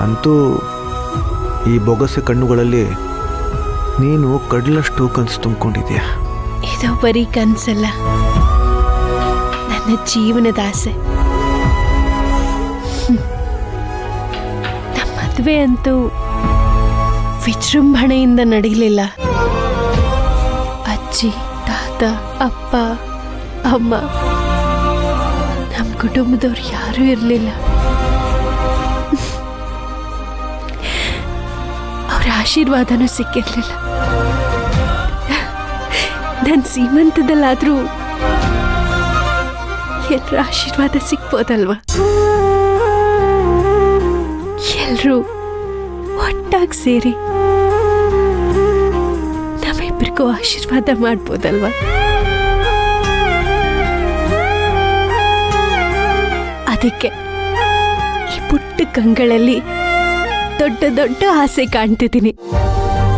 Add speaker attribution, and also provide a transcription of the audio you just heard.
Speaker 1: ಅಂತೂ ಈ ಬೊಗಸೆ ಕಣ್ಣುಗಳಲ್ಲಿ ನೀನು ಕಡಲಷ್ಟು ಕನಸು ತುಂಬಿಕೊಂಡಿದ್ಯಾ.
Speaker 2: ಇದು ಬರೀ ಕನಸಲ್ಲ, ನನ್ನ ಜೀವನದ ಆಸೆ. ನಮ್ಮ ಮದುವೆ ಅಂತೂ ವಿಜೃಂಭಣೆಯಿಂದ ನಡೆಯಲಿಲ್ಲ. ಅಜ್ಜಿ, ತಾತ, ಅಪ್ಪ, ಅಮ್ಮ, ನಮ್ಮ ಕುಟುಂಬದವ್ರು ಯಾರೂ ಇರಲಿಲ್ಲ. ಅವರ ಆಶೀರ್ವಾದನೂ ಸಿಕ್ಕಿರಲಿಲ್ಲ. ನನ್ನ ಸೀಮಂತದಲ್ಲಾದರೂ ಎಲ್ಲರ ಆಶೀರ್ವಾದ ಸಿಕ್ಬೋದಲ್ವಾ? ಎಲ್ಲರೂ ಒಟ್ಟಾಗಿ ಸೇರಿ ನಮ್ಮಿಬ್ಬರಿಗೂ ಆಶೀರ್ವಾದ ಮಾಡ್ಬೋದಲ್ವಾ? ಅದಕ್ಕೆ ಈ ಪುಟ್ಟ ಕಂಗಳಲ್ಲಿ ದೊಡ್ಡ ದೊಡ್ಡ ಆಸೆ ಕಾಣ್ತಿದ್ದೀನಿ.